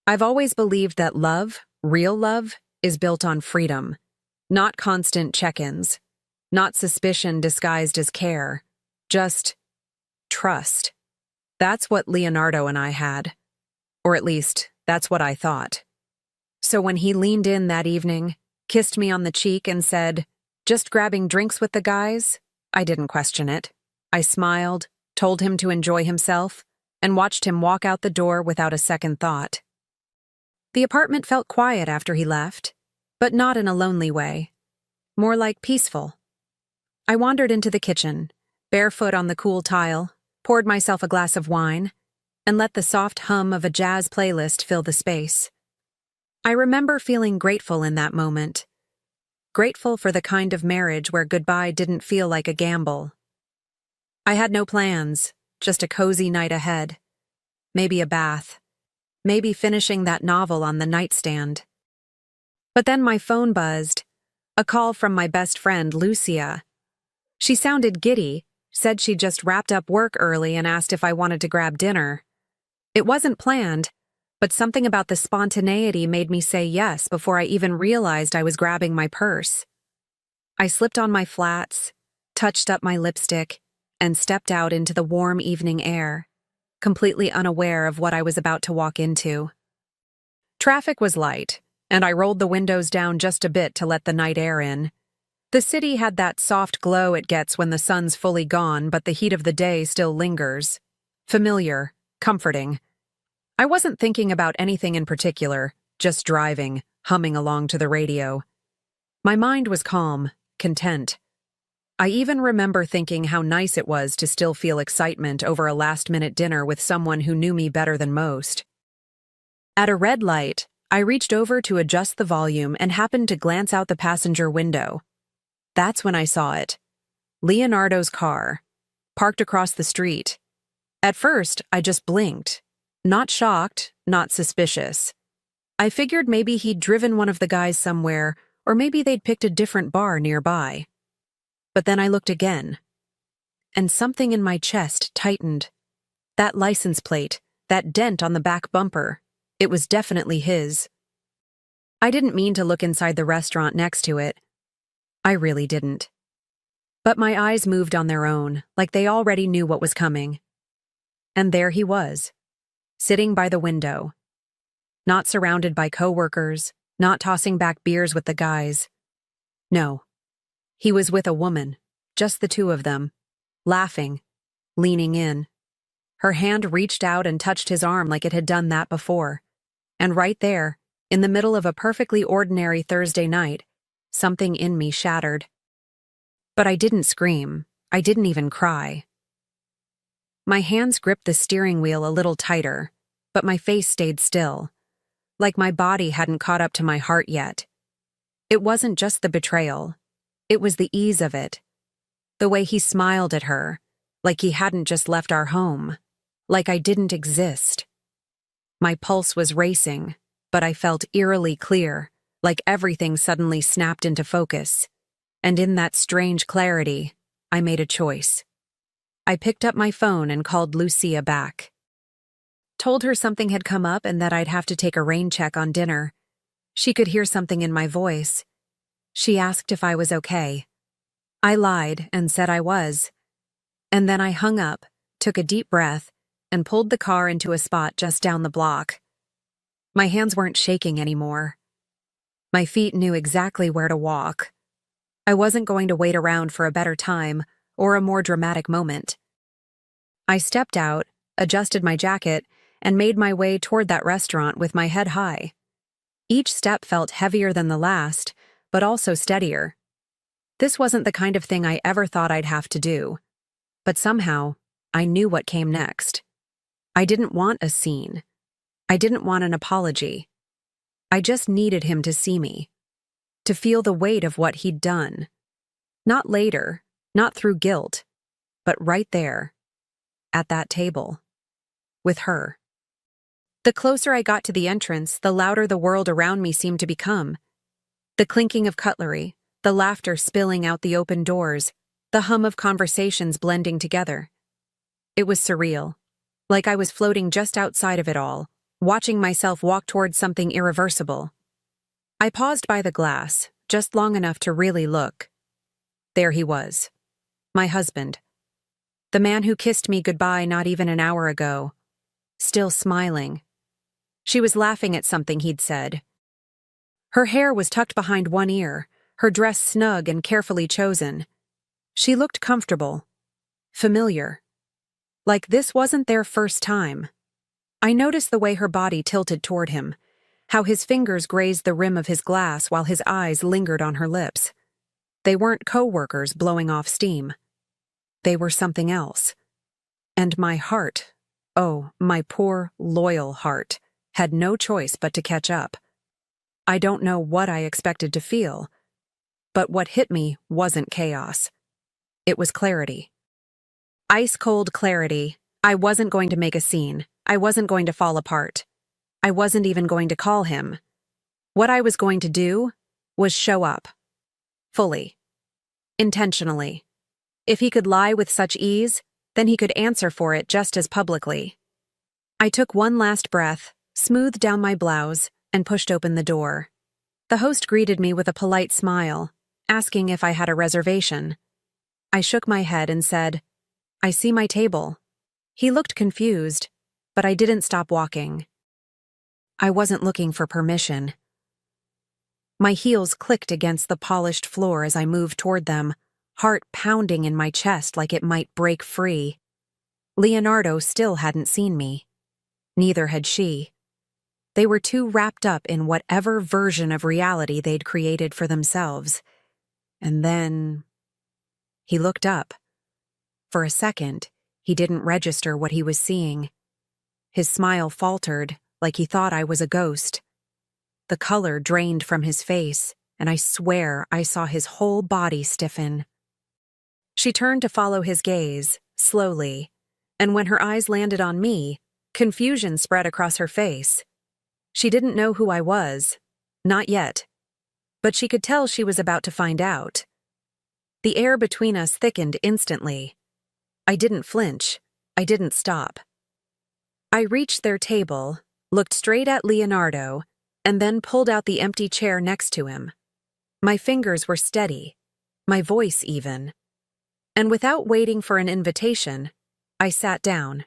I've always believed that love, real love, is built on freedom, not constant check-ins, not suspicion disguised as care, just trust. That's what Leonardo and I had. Or at least, that's what I thought. So when he leaned in that evening, kissed me on the cheek and said, "Just grabbing drinks with the guys," I didn't question it. I smiled, told him to enjoy himself, and watched him walk out the door without a second thought. The apartment felt quiet after he left, but not in a lonely way. More like peaceful. I wandered into the kitchen, barefoot on the cool tile, poured myself a glass of wine, and let the soft hum of a jazz playlist fill the space. I remember feeling grateful in that moment. Grateful for the kind of marriage where goodbye didn't feel like a gamble. I had no plans, just a cozy night ahead. Maybe a bath. Maybe finishing that novel on the nightstand. But then my phone buzzed. A call from my best friend, Lucia. She sounded giddy, said she'd just wrapped up work early and asked if I wanted to grab dinner. It wasn't planned, but something about the spontaneity made me say yes before I even realized I was grabbing my purse. I slipped on my flats, touched up my lipstick, and stepped out into the warm evening air, completely unaware of what I was about to walk into. Traffic was light, and I rolled the windows down just a bit to let the night air in. The city had that soft glow it gets when the sun's fully gone, but the heat of the day still lingers. Familiar, comforting. I wasn't thinking about anything in particular, just driving, humming along to the radio. My mind was calm, content. I even remember thinking how nice it was to still feel excitement over a last-minute dinner with someone who knew me better than most. At a red light, I reached over to adjust the volume and happened to glance out the passenger window. That's when I saw it. Leonardo's car, parked across the street. At first, I just blinked. Not shocked, not suspicious. I figured maybe he'd driven one of the guys somewhere, or maybe they'd picked a different bar nearby. But then I looked again, and something in my chest tightened. That license plate, that dent on the back bumper, it was definitely his. I didn't mean to look inside the restaurant next to it. I really didn't. But my eyes moved on their own, like they already knew what was coming. And there he was, sitting by the window. Not surrounded by coworkers, not tossing back beers with the guys. No. He was with a woman, just the two of them, laughing, leaning in. Her hand reached out and touched his arm like it had done that before. And right there, in the middle of a perfectly ordinary Thursday night, something in me shattered. But I didn't scream. I didn't even cry. My hands gripped the steering wheel a little tighter, but my face stayed still, like my body hadn't caught up to my heart yet. It wasn't just the betrayal. It was the ease of it. The way he smiled at her, like he hadn't just left our home, like I didn't exist. My pulse was racing, but I felt eerily clear, like everything suddenly snapped into focus. And in that strange clarity, I made a choice. I picked up my phone and called Lucia back. Told her something had come up and that I'd have to take a rain check on dinner. She could hear something in my voice. She asked if I was okay. I lied and said I was. And then I hung up, took a deep breath, and pulled the car into a spot just down the block. My hands weren't shaking anymore. My feet knew exactly where to walk. I wasn't going to wait around for a better time or a more dramatic moment. I stepped out, adjusted my jacket, and made my way toward that restaurant with my head high. Each step felt heavier than the last, but also steadier. This wasn't the kind of thing I ever thought I'd have to do. But somehow, I knew what came next. I didn't want a scene. I didn't want an apology. I just needed him to see me, to feel the weight of what he'd done. Not later, not through guilt, but right there, at that table, with her. The closer I got to the entrance, the louder the world around me seemed to become. The clinking of cutlery, the laughter spilling out the open doors, the hum of conversations blending together. It was surreal, like I was floating just outside of it all, watching myself walk towards something irreversible. I paused by the glass, just long enough to really look. There he was. My husband. The man who kissed me goodbye not even an hour ago. Still smiling. She was laughing at something he'd said. Her hair was tucked behind one ear, her dress snug and carefully chosen. She looked comfortable. Familiar. Like this wasn't their first time. I noticed the way her body tilted toward him, how his fingers grazed the rim of his glass while his eyes lingered on her lips. They weren't co-workers blowing off steam. They were something else. And my heart, oh, my poor, loyal heart, had no choice but to catch up. I don't know what I expected to feel, but what hit me wasn't chaos. It was clarity. Ice-cold clarity. I wasn't going to make a scene. I wasn't going to fall apart. I wasn't even going to call him. What I was going to do was show up. Fully. Intentionally. If he could lie with such ease, then he could answer for it just as publicly. I took one last breath, smoothed down my blouse, and pushed open the door. The host greeted me with a polite smile, asking if I had a reservation. I shook my head and said, "I see my table." He looked confused, but I didn't stop walking. I wasn't looking for permission. My heels clicked against the polished floor as I moved toward them, heart pounding in my chest like it might break free. Leonardo still hadn't seen me. Neither had she. They were too wrapped up in whatever version of reality they'd created for themselves. And then he looked up. For a second, he didn't register what he was seeing. His smile faltered, like he thought I was a ghost. The color drained from his face, and I swear I saw his whole body stiffen. She turned to follow his gaze, slowly, and when her eyes landed on me, confusion spread across her face. She didn't know who I was, not yet, but she could tell she was about to find out. The air between us thickened instantly. I didn't flinch. I didn't stop. I reached their table, looked straight at Leonardo, and then pulled out the empty chair next to him. My fingers were steady, my voice even. And without waiting for an invitation, I sat down,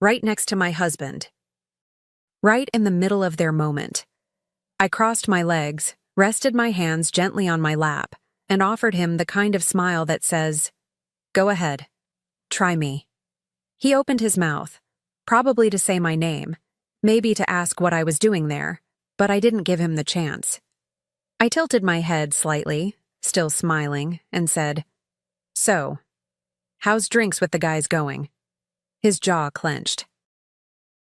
right next to my husband. Right in the middle of their moment. I crossed my legs, rested my hands gently on my lap, and offered him the kind of smile that says, "Go ahead. Try me." He opened his mouth, probably to say my name, maybe to ask what I was doing there, but I didn't give him the chance. I tilted my head slightly, still smiling, and said, "So, how's drinks with the guys going?" His jaw clenched.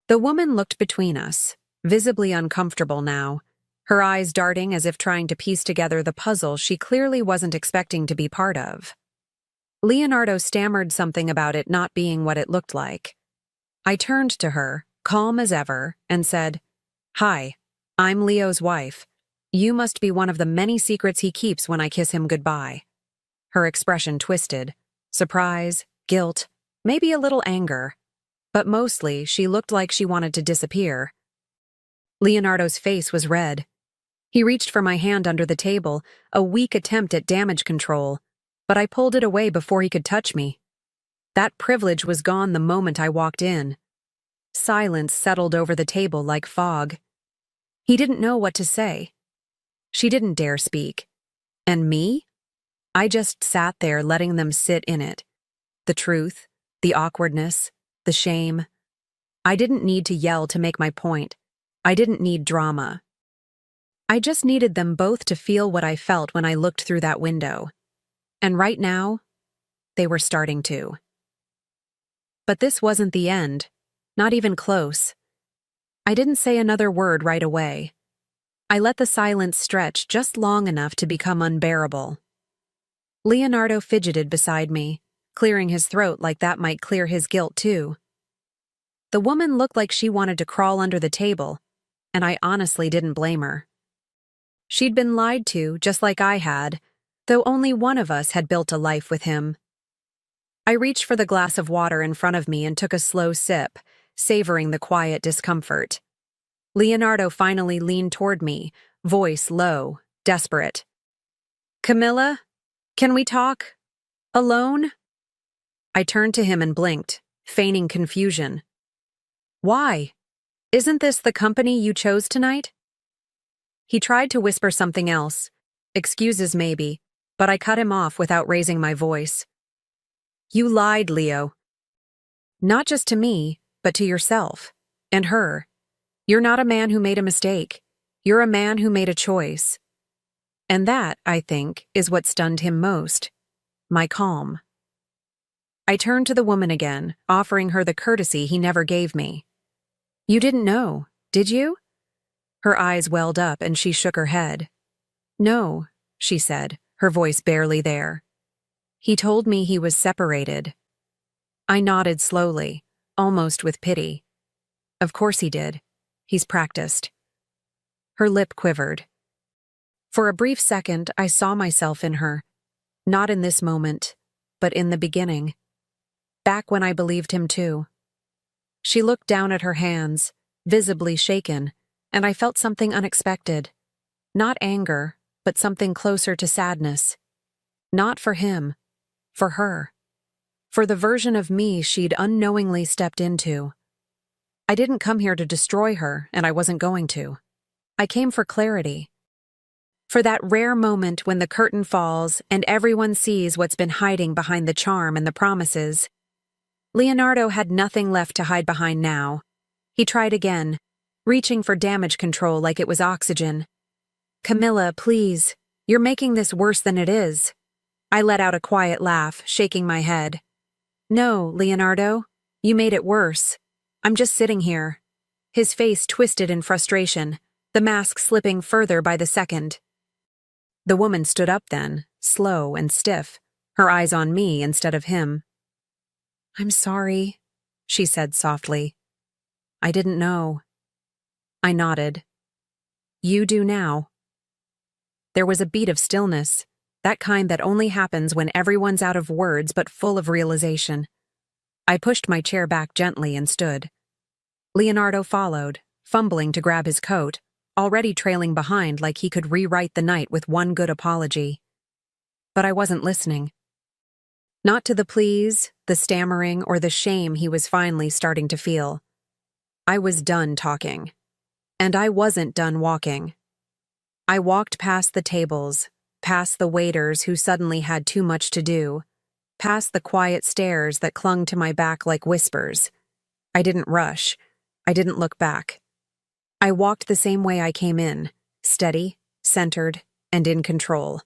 The woman looked between us, visibly uncomfortable now, her eyes darting as if trying to piece together the puzzle she clearly wasn't expecting to be part of. Leonardo stammered something about it not being what it looked like. I turned to her, calm as ever, and said, "Hi, I'm Leo's wife. You must be one of the many secrets he keeps when I kiss him goodbye." Her expression twisted. Surprise, guilt, maybe a little anger. But mostly, she looked like she wanted to disappear. Leonardo's face was red. He reached for my hand under the table, a weak attempt at damage control, but I pulled it away before he could touch me. That privilege was gone the moment I walked in. Silence settled over the table like fog. He didn't know what to say. She didn't dare speak. And me? I just sat there letting them sit in it. The truth, the awkwardness, the shame. I didn't need to yell to make my point. I didn't need drama. I just needed them both to feel what I felt when I looked through that window. And right now, they were starting to. But this wasn't the end, not even close. I didn't say another word right away. I let the silence stretch just long enough to become unbearable. Leonardo fidgeted beside me, clearing his throat like that might clear his guilt too. The woman looked like she wanted to crawl under the table, and I honestly didn't blame her. She'd been lied to just like I had, though only one of us had built a life with him. I reached for the glass of water in front of me and took a slow sip, savoring the quiet discomfort. Leonardo finally leaned toward me, voice low, desperate. Camilla, can we talk? Alone? I turned to him and blinked, feigning confusion. Why? Isn't this the company you chose tonight? He tried to whisper something else, excuses maybe, but I cut him off without raising my voice. You lied, Leo. Not just to me, but to yourself. And her. You're not a man who made a mistake. You're a man who made a choice. And that, I think, is what stunned him most. My calm. I turned to the woman again, offering her the courtesy he never gave me. You didn't know, did you? Her eyes welled up and she shook her head. No, she said, her voice barely there. He told me he was separated. I nodded slowly, almost with pity. Of course he did. He's practiced. Her lip quivered. For a brief second, I saw myself in her. Not in this moment, but in the beginning. Back when I believed him too. She looked down at her hands, visibly shaken, and I felt something unexpected. Not anger, but something closer to sadness. Not for him, for her. For the version of me she'd unknowingly stepped into. I didn't come here to destroy her, and I wasn't going to. I came for clarity. For that rare moment when the curtain falls and everyone sees what's been hiding behind the charm and the promises. Leonardo had nothing left to hide behind now. He tried again, reaching for damage control like it was oxygen. Camilla, please, you're making this worse than it is. I let out a quiet laugh, shaking my head. No, Leonardo, you made it worse. I'm just sitting here. His face twisted in frustration, the mask slipping further by the second. The woman stood up then, slow and stiff, her eyes on me instead of him. I'm sorry, she said softly. I didn't know. I nodded. You do now. There was a beat of stillness, that kind that only happens when everyone's out of words but full of realization. I pushed my chair back gently and stood. Leonardo followed, fumbling to grab his coat, already trailing behind like he could rewrite the night with one good apology. But I wasn't listening. Not to the pleas, the stammering, or the shame he was finally starting to feel. I was done talking. And I wasn't done walking. I walked past the tables, past the waiters who suddenly had too much to do, past the quiet stares that clung to my back like whispers. I didn't rush. I didn't look back. I walked the same way I came in, steady, centered, and in control.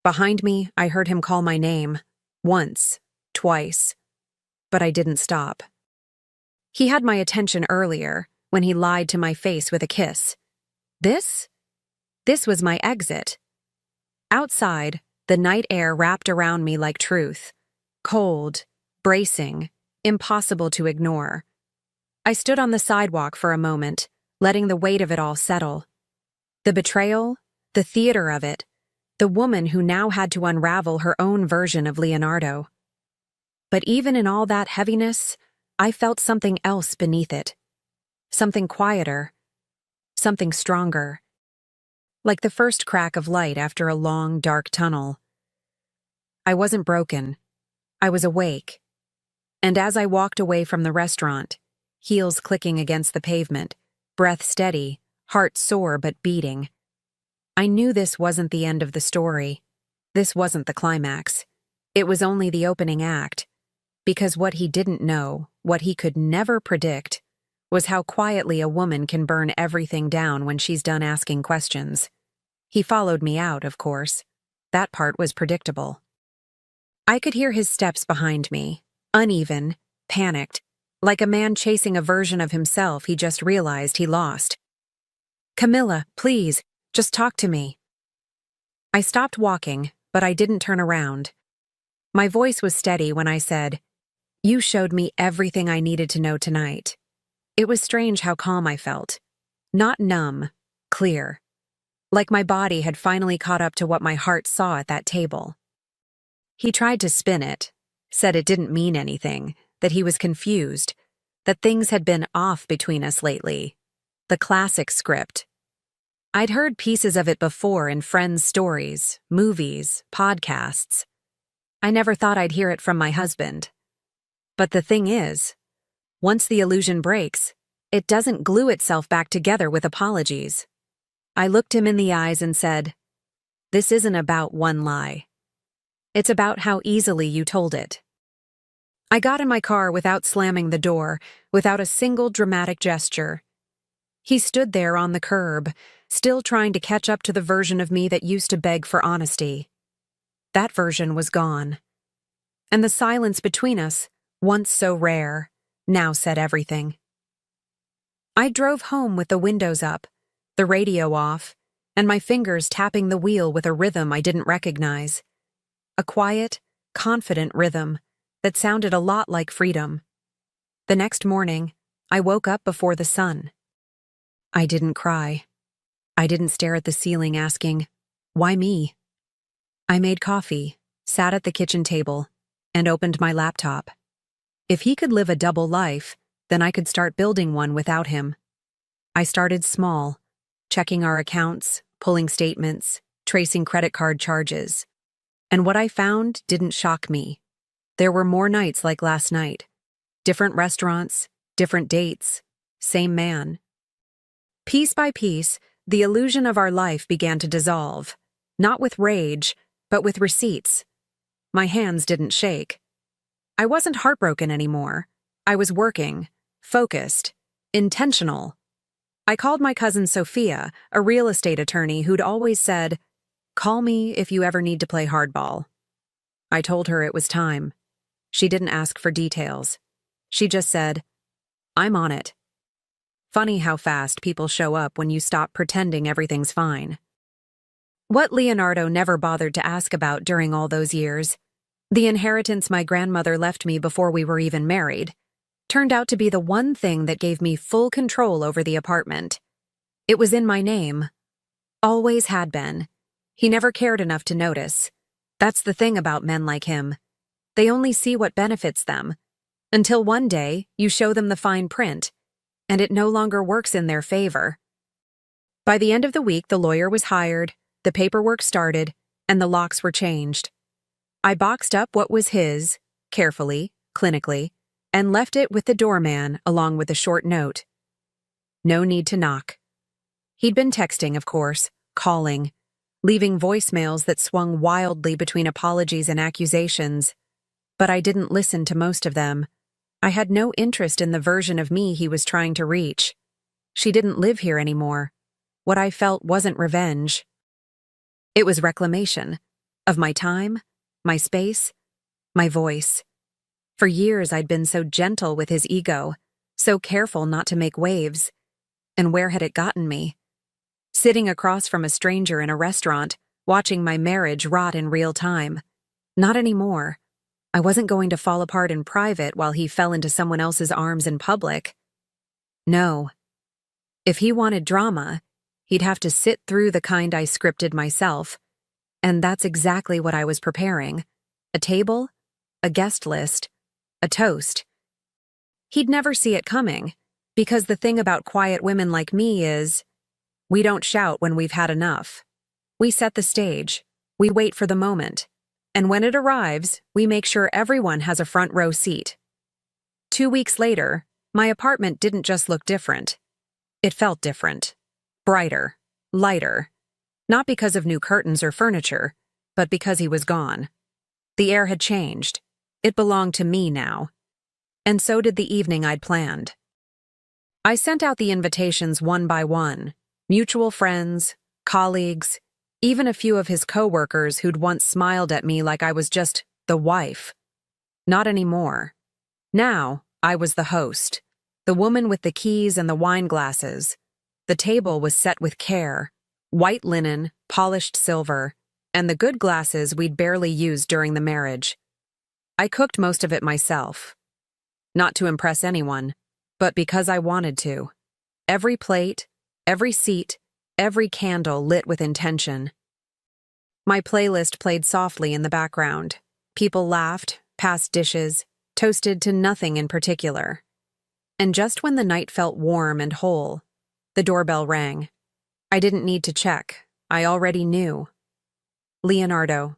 Behind me, I heard him call my name. Once, twice. But I didn't stop. He had my attention earlier, when he lied to my face with a kiss. This was my exit. Outside, the night air wrapped around me like truth. Cold, bracing, impossible to ignore. I stood on the sidewalk for a moment, letting the weight of it all settle. The betrayal, the theater of it, the woman who now had to unravel her own version of Leonardo. But even in all that heaviness, I felt something else beneath it. Something quieter. Something stronger. Like the first crack of light after a long, dark tunnel. I wasn't broken. I was awake. And as I walked away from the restaurant, heels clicking against the pavement, breath steady, heart sore but beating, I knew this wasn't the end of the story. This wasn't the climax. It was only the opening act. Because what he didn't know, what he could never predict, was how quietly a woman can burn everything down when she's done asking questions. He followed me out, of course. That part was predictable. I could hear his steps behind me, uneven, panicked, like a man chasing a version of himself he just realized he lost. Camilla, please, just talk to me. I stopped walking, but I didn't turn around. My voice was steady when I said, You showed me everything I needed to know tonight. It was strange how calm I felt. Not numb, clear. Like my body had finally caught up to what my heart saw at that table. He tried to spin it, said it didn't mean anything, that he was confused, that things had been off between us lately. the classic script. I'd heard pieces of it before in friends' stories, movies, podcasts. I never thought I'd hear it from my husband. But the thing is, once the illusion breaks, it doesn't glue itself back together with apologies. I looked him in the eyes and said, "This isn't about one lie. It's about how easily you told it." I got in my car without slamming the door, without a single dramatic gesture. He stood there on the curb, still trying to catch up to the version of me that used to beg for honesty. That version was gone. And the silence between us, once so rare, now said everything. I drove home with the windows up, the radio off, and my fingers tapping the wheel with a rhythm I didn't recognize. A quiet, confident rhythm that sounded a lot like freedom. The next morning, I woke up before the sun. I didn't cry. I didn't stare at the ceiling asking, "Why me?" I made coffee, sat at the kitchen table, and opened my laptop. If he could live a double life, then I could start building one without him. I started small, checking our accounts, pulling statements, tracing credit card charges. And what I found didn't shock me. There were more nights like last night. Different restaurants, different dates, same man. Piece by piece, the illusion of our life began to dissolve, not with rage, but with receipts. My hands didn't shake. I wasn't heartbroken anymore. I was working, focused, intentional. I called my cousin Sophia, a real estate attorney who'd always said, "Call me if you ever need to play hardball." I told her it was time. She didn't ask for details. She just said, "I'm on it." Funny how fast people show up when you stop pretending everything's fine. What Leonardo never bothered to ask about during all those years, the inheritance my grandmother left me before we were even married, turned out to be the one thing that gave me full control over the apartment. It was in my name. Always had been. He never cared enough to notice. That's the thing about men like him. They only see what benefits them. Until one day, you show them the fine print, and it no longer works in their favor. By the end of the week, the lawyer was hired, the paperwork started, and the locks were changed. I boxed up what was his, carefully, clinically, and left it with the doorman along with a short note. No need to knock. He'd been texting, of course, calling, leaving voicemails that swung wildly between apologies and accusations, but I didn't listen to most of them. I had no interest in the version of me he was trying to reach. She didn't live here anymore. What I felt wasn't revenge. It was reclamation of my time, my space, my voice. For years I'd been so gentle with his ego, so careful not to make waves. And where had it gotten me? Sitting across from a stranger in a restaurant, watching my marriage rot in real time. Not anymore. I wasn't going to fall apart in private while he fell into someone else's arms in public. No. If he wanted drama, he'd have to sit through the kind I scripted myself. And that's exactly what I was preparing. A table, a guest list, a toast. He'd never see it coming, because the thing about quiet women like me is, we don't shout when we've had enough. We set the stage. We wait for the moment. And when it arrives, we make sure everyone has a front row seat. 2 weeks later, my apartment didn't just look different. It felt different. Brighter. Lighter. Not because of new curtains or furniture, but because he was gone. The air had changed. It belonged to me now. And so did the evening I'd planned. I sent out the invitations one by one. Mutual friends, colleagues, even a few of his coworkers who'd once smiled at me like I was just the wife. Not anymore. Now, I was the host, the woman with the keys and the wine glasses. The table was set with care, white linen, polished silver, and the good glasses we'd barely used during the marriage. I cooked most of it myself. Not to impress anyone, but because I wanted to. Every plate, every seat, every candle lit with intention. My playlist played softly in the background. People laughed, passed dishes, toasted to nothing in particular. And just when the night felt warm and whole, The doorbell rang. I didn't need to check. I already knew. Leonardo.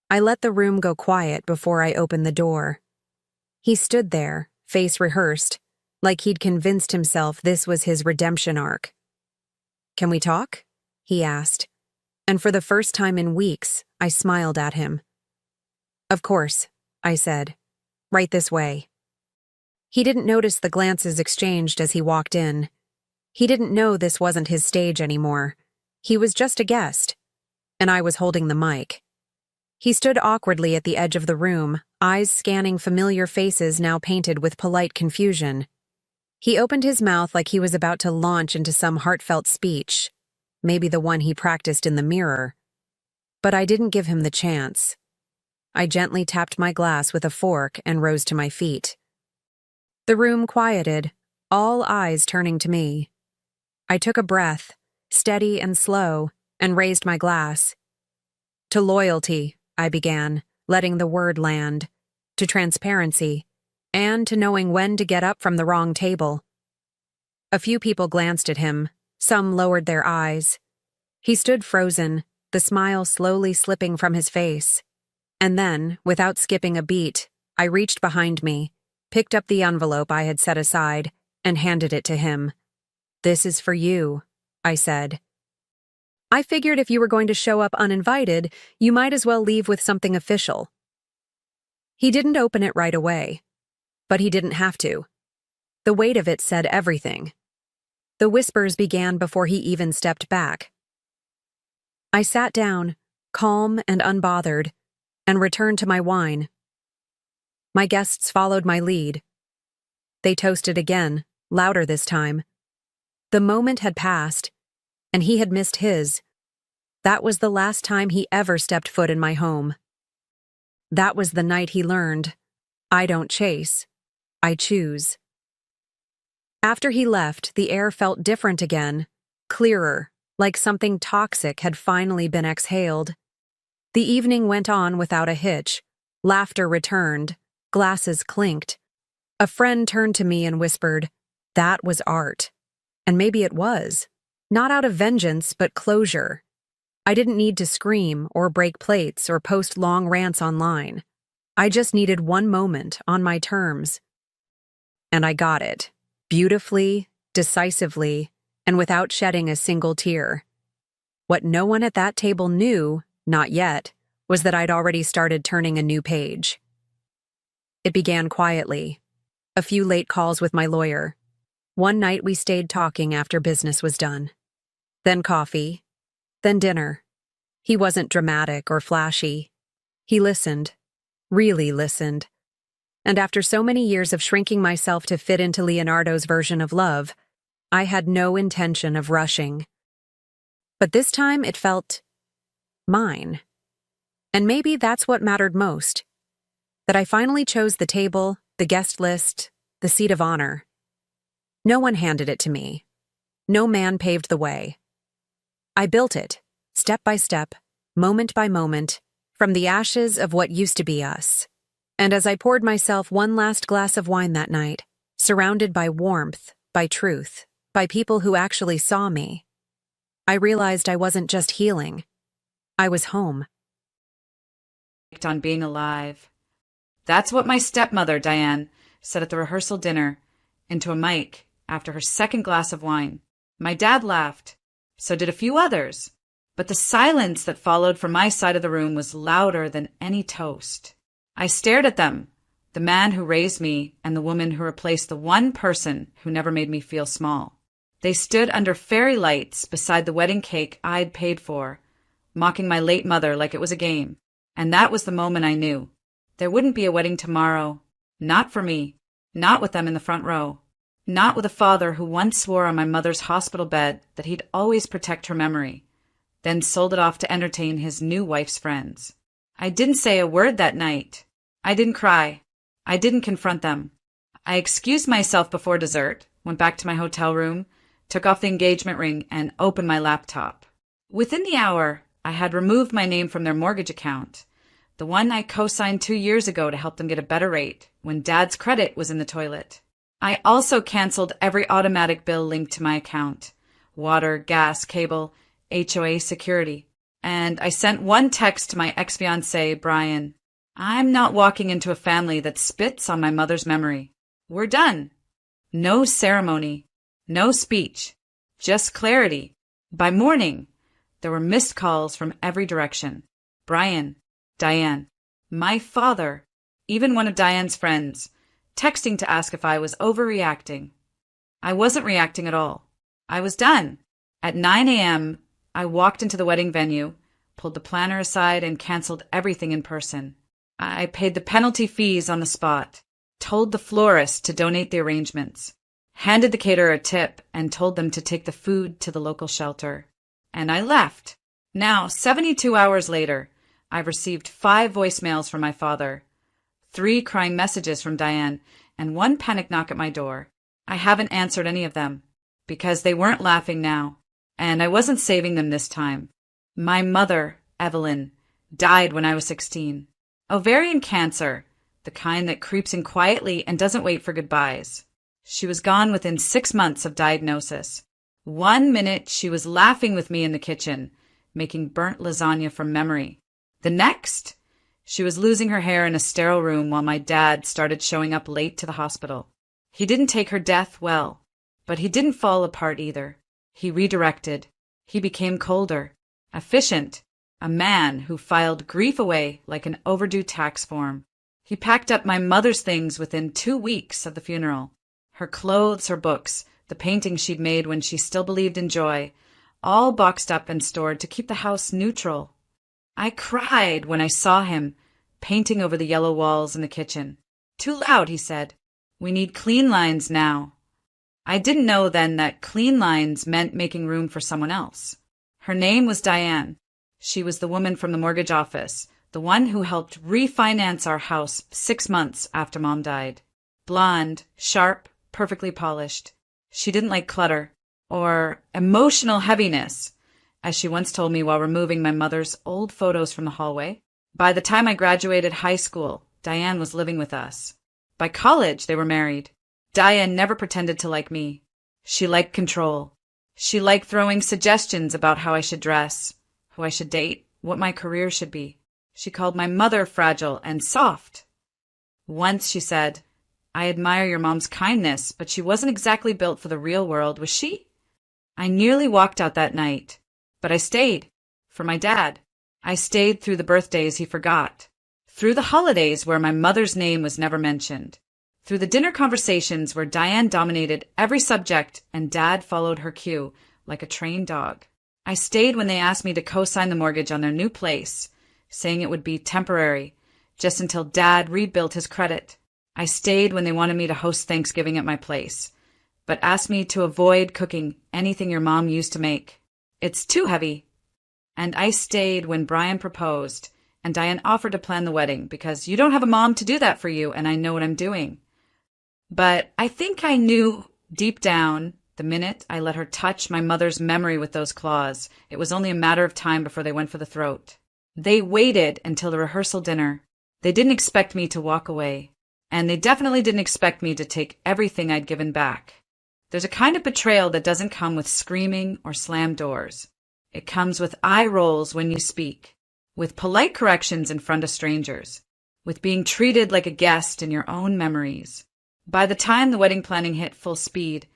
I let the room go quiet before I opened the door. He stood there, face rehearsed, like he'd convinced himself this was his redemption arc. "Can we talk?" he asked, and for the first time in weeks, I smiled at him. "Of course," I said. "Right this way." He didn't notice the glances exchanged as he walked in. He didn't know this wasn't his stage anymore. He was just a guest, and I was holding the mic. He stood awkwardly at the edge of the room, eyes scanning familiar faces now painted with polite confusion. He opened his mouth like he was about to launch into some heartfelt speech, maybe the one he practiced in the mirror. But I didn't give him the chance. I gently tapped my glass with a fork and rose to my feet. The room quieted, all eyes turning to me. I took a breath, steady and slow, and raised my glass. "To loyalty," I began, letting the word land, "to transparency, and to knowing when to get up from the wrong table." A few people glanced at him, some lowered their eyes. He stood frozen, the smile slowly slipping from his face. And then, without skipping a beat, I reached behind me, picked up the envelope I had set aside, and handed it to him. "This is for you," I said. "I figured if you were going to show up uninvited, you might as well leave with something official." He didn't open it right away, but he didn't have to. The weight of it said everything. The whispers began before he even stepped back. I sat down, calm and unbothered, and returned to my wine. My guests followed my lead. They toasted again, louder this time. The moment had passed, and he had missed his. That was the last time he ever stepped foot in my home. That was the night he learned, I don't chase, I choose. After he left, the air felt different again, clearer, like something toxic had finally been exhaled. The evening went on without a hitch. Laughter returned. Glasses clinked. A friend turned to me and whispered, "That was art." And maybe it was. Not out of vengeance, but closure. I didn't need to scream or break plates or post long rants online. I just needed one moment on my terms. And I got it. Beautifully, decisively, and without shedding a single tear. What no one at that table knew, not yet, was that I'd already started turning a new page. It began quietly. A few late calls with my lawyer. One night we stayed talking after business was done. Then coffee. Then dinner. He wasn't dramatic or flashy. He listened. Really listened. And after so many years of shrinking myself to fit into Leonardo's version of love, I had no intention of rushing. But this time it felt mine. And maybe that's what mattered most. That I finally chose the table, the guest list, the seat of honor. No one handed it to me. No man paved the way. I built it, step by step, moment by moment, from the ashes of what used to be us. And as I poured myself one last glass of wine that night, surrounded by warmth, by truth, by people who actually saw me, I realized I wasn't just healing. I was home. On being alive. That's what my stepmother, Diane, said at the rehearsal dinner, into a mic after her second glass of wine. My dad laughed. So did a few others. But the silence that followed from my side of the room was louder than any toast. I stared at them, the man who raised me and the woman who replaced the one person who never made me feel small. They stood under fairy lights beside the wedding cake I'd paid for, mocking my late mother like it was a game. And that was the moment I knew. There wouldn't be a wedding tomorrow. Not for me. Not with them in the front row. Not with a father who once swore on my mother's hospital bed that he'd always protect her memory, then sold it off to entertain his new wife's friends. I didn't say a word that night. I didn't cry. I didn't confront them. I excused myself before dessert, went back to my hotel room, took off the engagement ring, and opened my laptop. Within the hour, I had removed my name from their mortgage account, the one I co-signed 2 years ago to help them get a better rate when Dad's credit was in the toilet. I also canceled every automatic bill linked to my account: water, gas, cable, HOA, security. And I sent one text to my ex-fiancé, Brian. I'm not walking into a family that spits on my mother's memory. We're done. No ceremony, no speech, just clarity. By morning, there were missed calls from every direction. Brian, Diane, my father, even one of Diane's friends, texting to ask if I was overreacting. I wasn't reacting at all. I was done. At 9 a.m., I walked into the wedding venue, pulled the planner aside, and canceled everything in person. I paid the penalty fees on the spot, told the florist to donate the arrangements, handed the caterer a tip, and told them to take the food to the local shelter. And I left. Now, 72 hours later, I've received 5 voicemails from my father, 3 crying messages from Diane, and 1 panic knock at my door. I haven't answered any of them, because they weren't laughing now, and I wasn't saving them this time. My mother, Evelyn, died when I was 16. Ovarian cancer, the kind that creeps in quietly and doesn't wait for goodbyes. She was gone within 6 months of diagnosis. 1 minute she was laughing with me in the kitchen, making burnt lasagna from memory. The next, she was losing her hair in a sterile room while my dad started showing up late to the hospital. He didn't take her death well, but he didn't fall apart either. He redirected. He became colder, efficient, a man who filed grief away like an overdue tax form. He packed up my mother's things within 2 weeks of the funeral. Her clothes, her books, the paintings she'd made when she still believed in joy, all boxed up and stored to keep the house neutral. I cried when I saw him painting over the yellow walls in the kitchen. Too loud, he said. We need clean lines now. I didn't know then that clean lines meant making room for someone else. Her name was Diane. She was the woman from the mortgage office, the one who helped refinance our house 6 months after Mom died. Blonde, sharp, perfectly polished. She didn't like clutter or emotional heaviness, as she once told me while removing my mother's old photos from the hallway. By the time I graduated high school, Diane was living with us. By college, they were married. Diane never pretended to like me. She liked control. She liked throwing suggestions about how I should dress, who I should date, what my career should be. She called my mother fragile and soft. Once she said, I admire your mom's kindness, but she wasn't exactly built for the real world, was she? I nearly walked out that night, but I stayed. For my dad. I stayed through the birthdays he forgot, through the holidays where my mother's name was never mentioned, through the dinner conversations where Diane dominated every subject and Dad followed her cue like a trained dog. I stayed when they asked me to co-sign the mortgage on their new place, saying it would be temporary, just until Dad rebuilt his credit. I stayed when they wanted me to host Thanksgiving at my place, but asked me to avoid cooking anything your mom used to make. It's too heavy. And I stayed when Brian proposed, and Diane offered to plan the wedding because you don't have a mom to do that for you, and I know what I'm doing. But I think I knew deep down, the minute I let her touch my mother's memory with those claws, it was only a matter of time before they went for the throat. They waited until the rehearsal dinner. They didn't expect me to walk away, and they definitely didn't expect me to take everything I'd given back. There's a kind of betrayal that doesn't come with screaming or slammed doors. It comes with eye rolls when you speak, with polite corrections in front of strangers, with being treated like a guest in your own memories. By the time the wedding planning hit full speed,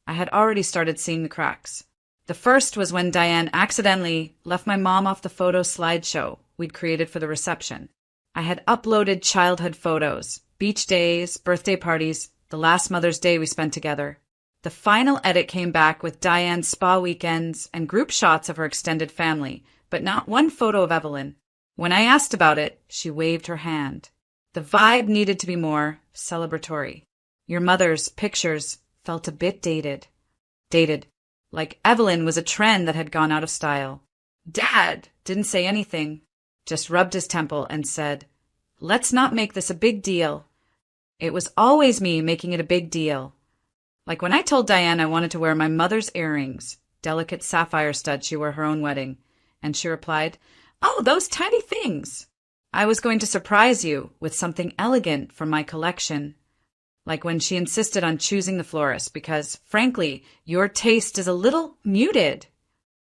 I had already started seeing the cracks. The first was when Diane accidentally left my mom off the photo slideshow we'd created for the reception. I had uploaded childhood photos, beach days, birthday parties, the last Mother's Day we spent together. The final edit came back with Diane's spa weekends and group shots of her extended family, but not one photo of Evelyn. When I asked about it, she waved her hand. The vibe needed to be more celebratory. Your mother's pictures felt a bit dated. Dated, like Evelyn was a trend that had gone out of style. Dad didn't say anything, just rubbed his temple and said, let's not make this a big deal. It was always me making it a big deal. Like when I told Diane I wanted to wear my mother's earrings, delicate sapphire studs she wore her own wedding, and she replied, oh, those tiny things. I was going to surprise you with something elegant from my collection. Like when she insisted on choosing the florist because, frankly, your taste is a little muted.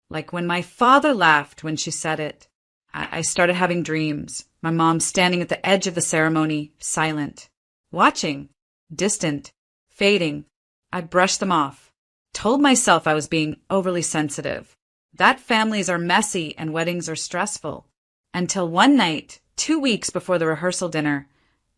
Like when my father laughed when she said it. I started having dreams. My mom standing at the edge of the ceremony, silent. Watching. Distant. Fading. I brushed them off. Told myself I was being overly sensitive. That families are messy and weddings are stressful. Until one night, 2 weeks before the rehearsal dinner,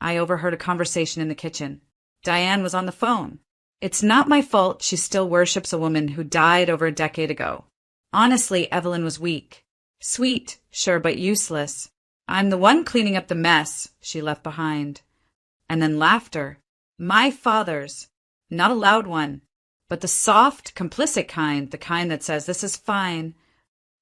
I overheard a conversation in the kitchen. Diane was on the phone. It's not my fault she still worships a woman who died over a decade ago. Honestly, Evelyn was weak. Sweet, sure, but useless. I'm the one cleaning up the mess she left behind. And then laughter. My father's. Not a loud one, but the soft, complicit kind, the kind that says, this is fine.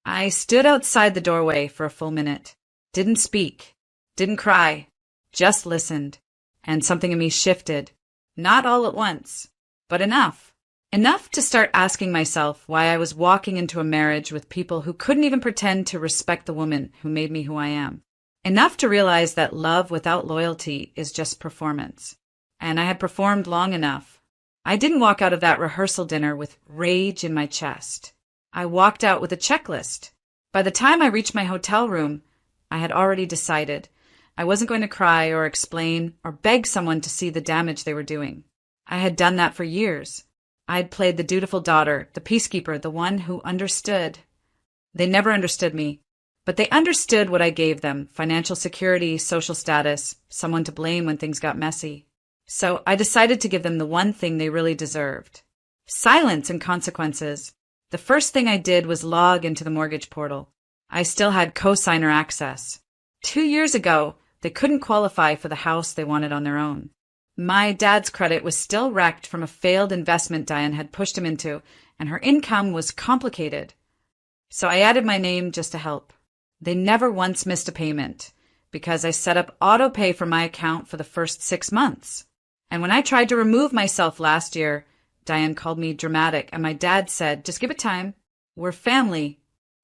I stood outside the doorway for a full minute. Didn't speak. Didn't cry. Just listened. And something in me shifted. Not all at once, but enough. Enough to start asking myself why I was walking into a marriage with people who couldn't even pretend to respect the woman who made me who I am. Enough to realize that love without loyalty is just performance. And I had performed long enough. I didn't walk out of that rehearsal dinner with rage in my chest. I walked out with a checklist. By the time I reached my hotel room, I had already decided I wasn't going to cry or explain or beg someone to see the damage they were doing. I had done that for years. I'd played the dutiful daughter, the peacekeeper, the one who understood. They never understood me, but they understood what I gave them: financial security, social status, someone to blame when things got messy. So I decided to give them the one thing they really deserved: silence and consequences. The first thing I did was log into the mortgage portal. I still had co-signer access. 2 years ago, they couldn't qualify for the house they wanted on their own. My dad's credit was still wrecked from a failed investment Diane had pushed him into, and her income was complicated. So I added my name just to help. They never once missed a payment, because I set up auto pay for my account for the first 6 months. And when I tried to remove myself last year, Diane called me dramatic, and my dad said, just give it time. We're family.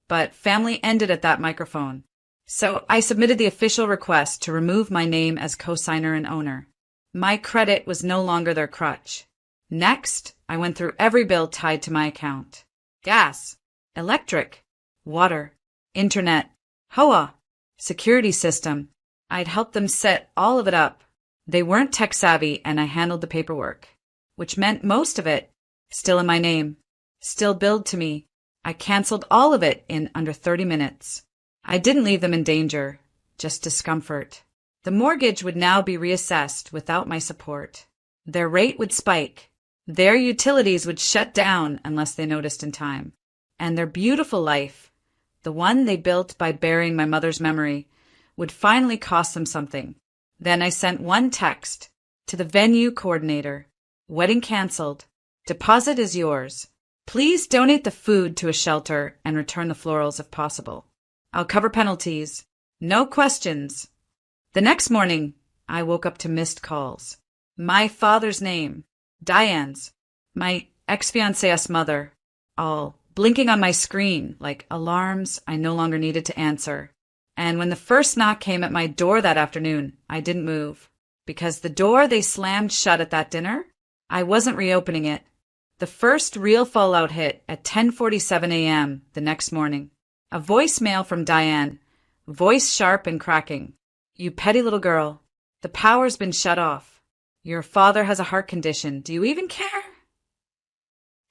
But family ended at that microphone. So I submitted the official request to remove my name as co-signer and owner. My credit was no longer their crutch. Next, I went through every bill tied to my account. Gas, electric, water, internet, HOA, security system. I'd helped them set all of it up. They weren't tech savvy, and I handled the paperwork, which meant most of it still in my name, still billed to me. I canceled all of it in under 30 minutes. I didn't leave them in danger, just discomfort. The mortgage would now be reassessed without my support. Their rate would spike. Their utilities would shut down unless they noticed in time. And their beautiful life, the one they built by burying my mother's memory, would finally cost them something. Then I sent one text to the venue coordinator. Wedding canceled. Deposit is yours. Please donate the food to a shelter and return the florals if possible. I'll cover penalties. No questions. The next morning, I woke up to missed calls. My father's name, Diane's, my ex-fiancée's mother, all blinking on my screen like alarms I no longer needed to answer. And when the first knock came at my door that afternoon, I didn't move. Because the door they slammed shut at that dinner, I wasn't reopening it. The first real fallout hit at 10:47 a.m. the next morning. A voicemail from Diane, voice sharp and cracking. You petty little girl. The power's been shut off. Your father has a heart condition. Do you even care?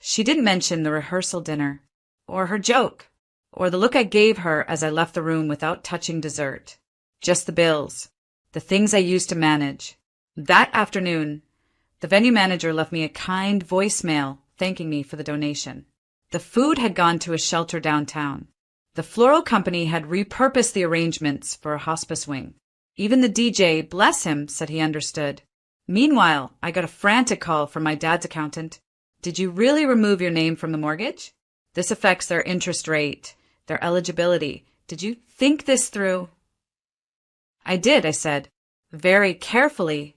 She didn't mention the rehearsal dinner, or her joke, or the look I gave her as I left the room without touching dessert. Just the bills, the things I used to manage. That afternoon, the venue manager left me a kind voicemail thanking me for the donation. The food had gone to a shelter downtown. The floral company had repurposed the arrangements for a hospice wing. Even the DJ, bless him, said he understood. Meanwhile, I got a frantic call from my dad's accountant. Did you really remove your name from the mortgage? This affects their interest rate, their eligibility. Did you think this through? I did, I said, very carefully.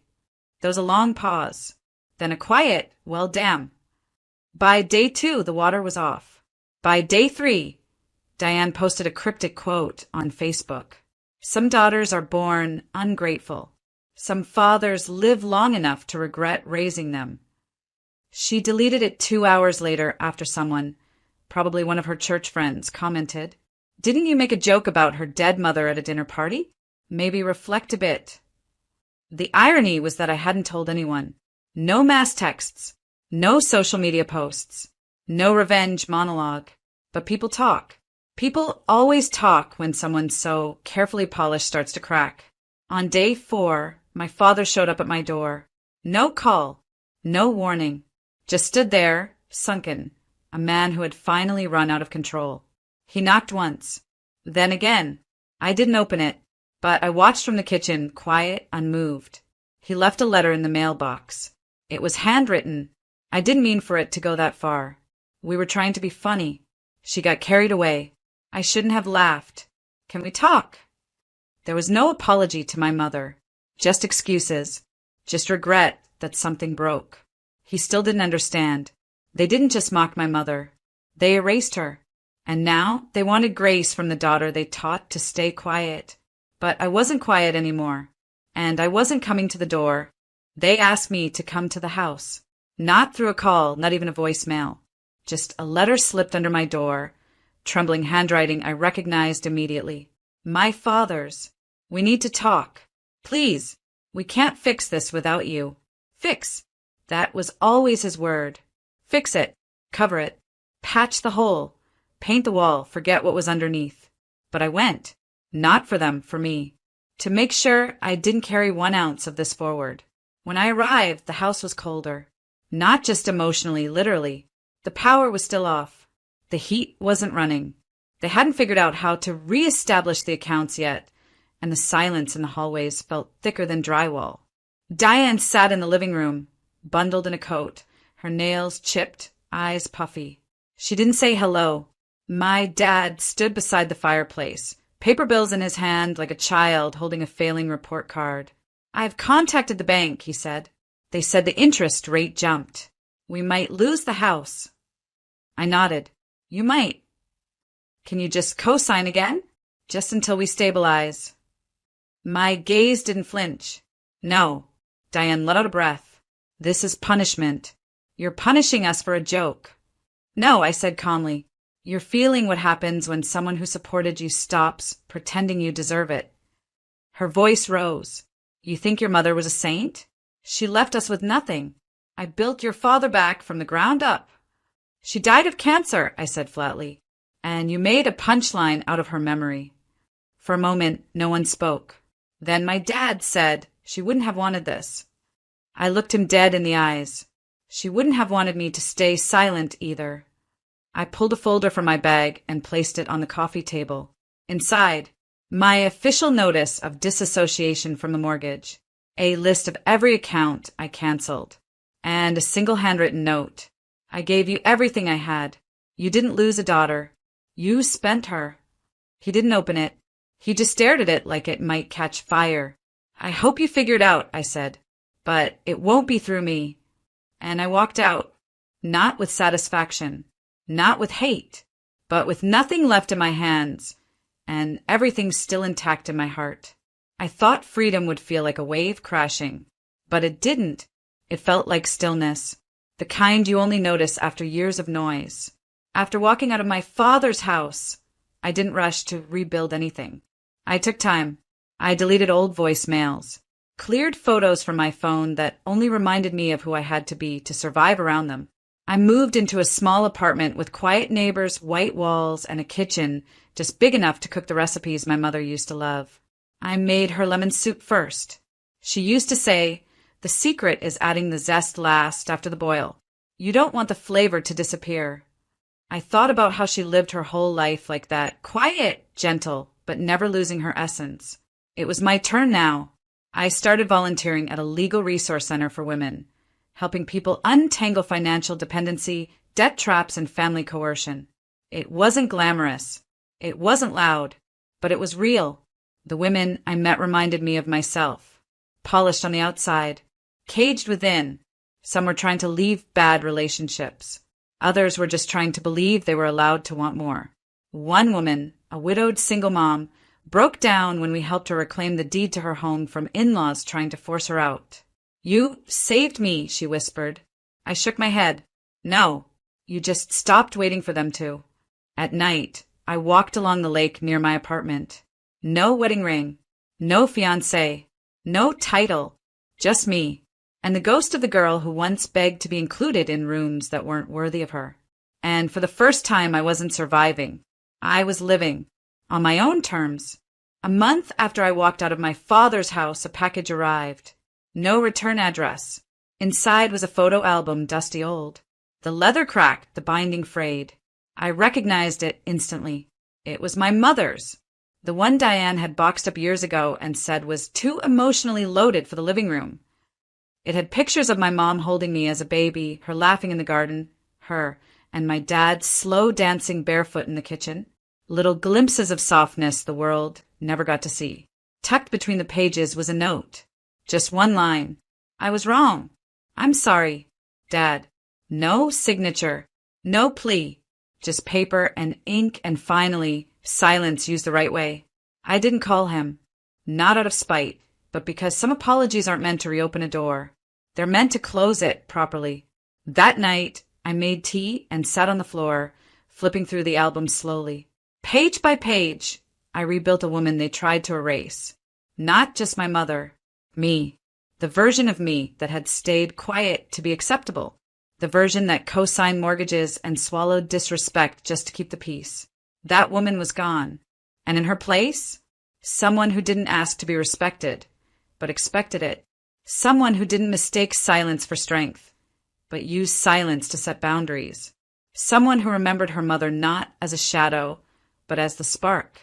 There was a long pause, then a quiet, well, damn. By day 2, the water was off. By day 3, Diane posted a cryptic quote on Facebook. Some daughters are born ungrateful. Some fathers live long enough to regret raising them. She deleted it 2 hours later after someone, probably one of her church friends, commented, "Didn't you make a joke about her dead mother at a dinner party? Maybe reflect a bit." The irony was that I hadn't told anyone. No mass texts, no social media posts, no revenge monologue. But people talk. People always talk when someone so carefully polished starts to crack. On day 4, my father showed up at my door. No call, no warning. Just stood there, sunken, a man who had finally run out of control. He knocked once, then again. I didn't open it, but I watched from the kitchen, quiet, unmoved. He left a letter in the mailbox. It was handwritten. I didn't mean for it to go that far. We were trying to be funny. She got carried away. I shouldn't have laughed. Can we talk? There was no apology to my mother. Just excuses. Just regret that something broke. He still didn't understand. They didn't just mock my mother. They erased her. And now they wanted grace from the daughter they taught to stay quiet. But I wasn't quiet anymore. And I wasn't coming to the door. They asked me to come to the house. Not through a call, not even a voicemail. Just a letter slipped under my door. Trembling handwriting I recognized immediately. My father's. "We need to talk. Please. We can't fix this without you." Fix. That was always his word. Fix it. Cover it. Patch the hole. Paint the wall. Forget what was underneath. But I went. Not for them, for me. To make sure I didn't carry 1 ounce of this forward. When I arrived, the house was colder. Not just emotionally, literally. The power was still off. The heat wasn't running. They hadn't figured out how to re-establish the accounts yet, and the silence in the hallways felt thicker than drywall. Diane sat in the living room, bundled in a coat, her nails chipped, eyes puffy. She didn't say hello. My dad stood beside the fireplace, paper bills in his hand like a child holding a failing report card. "I've contacted the bank," he said. "They said the interest rate jumped. We might lose the house." I nodded. "You might. Can you just co-sign again? Just until we stabilize." My gaze didn't flinch. "No." Diane let out a breath. "This is punishment. You're punishing us for a joke." "No," I said calmly. "You're feeling what happens when someone who supported you stops pretending you deserve it." Her voice rose. "You think your mother was a saint? She left us with nothing. I built your father back from the ground up." "She died of cancer," I said flatly. "And you made a punchline out of her memory." For a moment, no one spoke. Then my dad said she wouldn't have wanted this. I looked him dead in the eyes. She wouldn't have wanted me to stay silent either. I pulled a folder from my bag and placed it on the coffee table. Inside, my official notice of disassociation from the mortgage, a list of every account I canceled, and a single handwritten note. "I gave you everything I had. You didn't lose a daughter. You spent her." He didn't open it. He just stared at it like it might catch fire. "I hope you figured out," I said, "but it won't be through me." And I walked out, not with satisfaction, not with hate, but with nothing left in my hands, and everything still intact in my heart. I thought freedom would feel like a wave crashing, but it didn't. It felt like stillness, the kind you only notice after years of noise. After walking out of my father's house, I didn't rush to rebuild anything. I took time. I deleted old voicemails, cleared photos from my phone that only reminded me of who I had to be to survive around them. I moved into a small apartment with quiet neighbors, white walls, and a kitchen just big enough to cook the recipes my mother used to love. I made her lemon soup first. She used to say, "The secret is adding the zest last after the boil. You don't want the flavor to disappear." I thought about how she lived her whole life like that, quiet, gentle, but never losing her essence. It was my turn now. I started volunteering at a legal resource center for women, helping people untangle financial dependency, debt traps, and family coercion. It wasn't glamorous. It wasn't loud, but it was real. The women I met reminded me of myself, polished on the outside, caged within. Some were trying to leave bad relationships. Others were just trying to believe they were allowed to want more. One woman, a widowed single mom, broke down when we helped her reclaim the deed to her home from in-laws trying to force her out. "You saved me," she whispered. I shook my head. "No, you just stopped waiting for them to." At night, I walked along the lake near my apartment. No wedding ring, no fiancé, no title, just me, and the ghost of the girl who once begged to be included in rooms that weren't worthy of her. And for the first time, I wasn't surviving. I was living, on my own terms. A month after I walked out of my father's house, a package arrived. No return address. Inside was a photo album, dusty old. The leather cracked, the binding frayed. I recognized it instantly. It was my mother's. The one Diane had boxed up years ago and said was too emotionally loaded for the living room. It had pictures of my mom holding me as a baby, her laughing in the garden, her, and my dad slow dancing barefoot in the kitchen. Little glimpses of softness the world never got to see. Tucked between the pages was a note. Just one line. "I was wrong. I'm sorry, Dad." No signature. No plea. Just paper and ink and finally, silence used the right way. I didn't call him. Not out of spite, but because some apologies aren't meant to reopen a door. They're meant to close it properly. That night, I made tea and sat on the floor, flipping through the album slowly. Page by page, I rebuilt a woman they tried to erase. Not just my mother. Me. The version of me that had stayed quiet to be acceptable. The version that co-signed mortgages and swallowed disrespect just to keep the peace. That woman was gone. And in her place, someone who didn't ask to be respected, but expected it. Someone who didn't mistake silence for strength, but used silence to set boundaries. Someone who remembered her mother not as a shadow, but as the spark.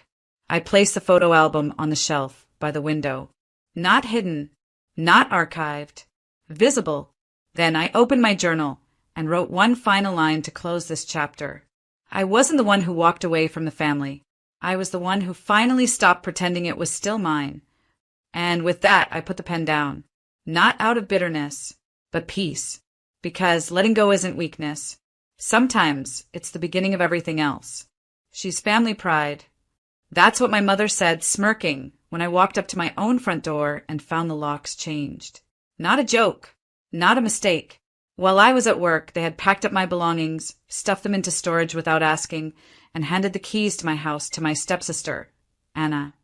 I placed the photo album on the shelf by the window. Not hidden, not archived, visible. Then I opened my journal and wrote one final line to close this chapter. I wasn't the one who walked away from the family. I was the one who finally stopped pretending it was still mine. And with that, I put the pen down. Not out of bitterness, but peace. Because letting go isn't weakness. Sometimes it's the beginning of everything else. She's family pride. That's what my mother said, smirking, when I walked up to my own front door and found the locks changed. Not a joke. Not a mistake. While I was at work, they had packed up my belongings, stuffed them into storage without asking, and handed the keys to my house to my stepsister, Anna,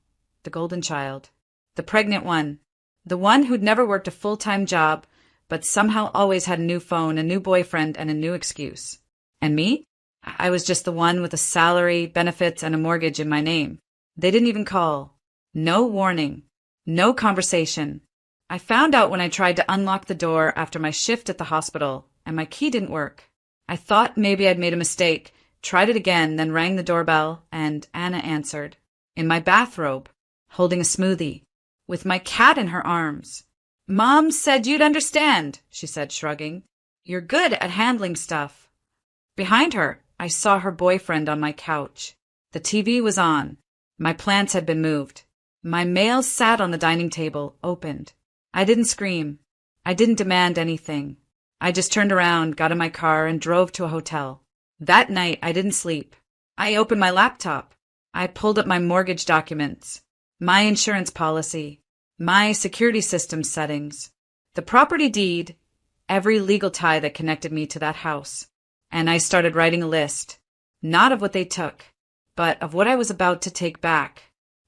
the golden child, the pregnant one, the one who'd never worked a full-time job, but somehow always had a new phone, a new boyfriend, and a new excuse. And me? I was just the one with a salary, benefits, and a mortgage in my name. They didn't even call. No warning. No conversation. I found out when I tried to unlock the door after my shift at the hospital, and my key didn't work. I thought maybe I'd made a mistake, tried it again, then rang the doorbell, and Anna answered. In my bathrobe, holding a smoothie, with my cat in her arms. "Mom said you'd understand," she said, shrugging. "You're good at handling stuff." Behind her, I saw her boyfriend on my couch. The TV was on. My plants had been moved. My mail sat on the dining table, opened. I didn't scream. I didn't demand anything. I just turned around, got in my car, and drove to a hotel. That night, I didn't sleep. I opened my laptop. I pulled up my mortgage documents, my insurance policy, my security system settings, the property deed, every legal tie that connected me to that house. And I started writing a list, not of what they took, but of what I was about to take back.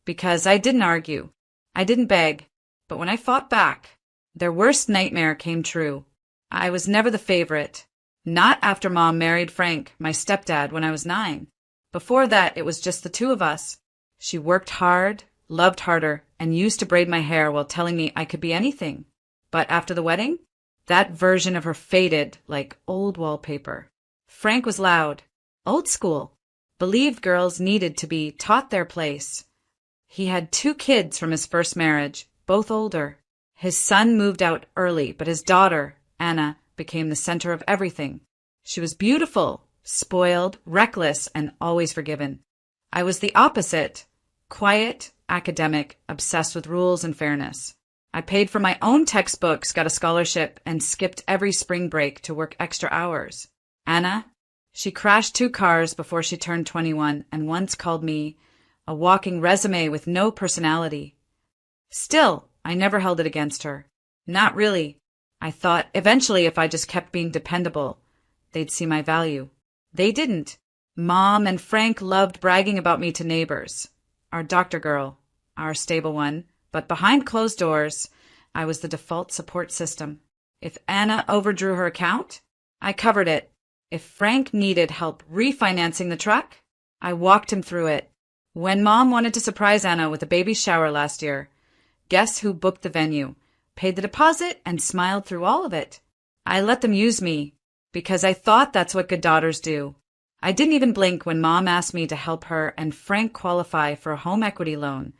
Because I didn't argue. I didn't beg. But when I fought back, their worst nightmare came true. I was never the favorite. Not after Mom married Frank, my stepdad, when I was 9. Before that, it was just the two of us. She worked hard, loved harder, and used to braid my hair while telling me I could be anything. But after the wedding, that version of her faded like old wallpaper. Frank was loud, old school, believed girls needed to be taught their place. He had 2 kids from his first marriage, both older. His son moved out early, but his daughter, Anna, became the center of everything. She was beautiful, spoiled, reckless, and always forgiven. I was the opposite, quiet, academic, obsessed with rules and fairness. I paid for my own textbooks, got a scholarship, and skipped every spring break to work extra hours. Anna, she crashed 2 cars before she turned 21 and once called me a walking resume with no personality. Still, I never held it against her. Not really. I thought eventually if I just kept being dependable, they'd see my value. They didn't. Mom and Frank loved bragging about me to neighbors. Our doctor girl, our stable one, but behind closed doors, I was the default support system. If Anna overdrew her account, I covered it. If Frank needed help refinancing the truck, I walked him through it. When Mom wanted to surprise Anna with a baby shower last year, guess who booked the venue, paid the deposit, and smiled through all of it? I let them use me, because I thought that's what good daughters do. I didn't even blink when Mom asked me to help her and Frank qualify for a home equity loan.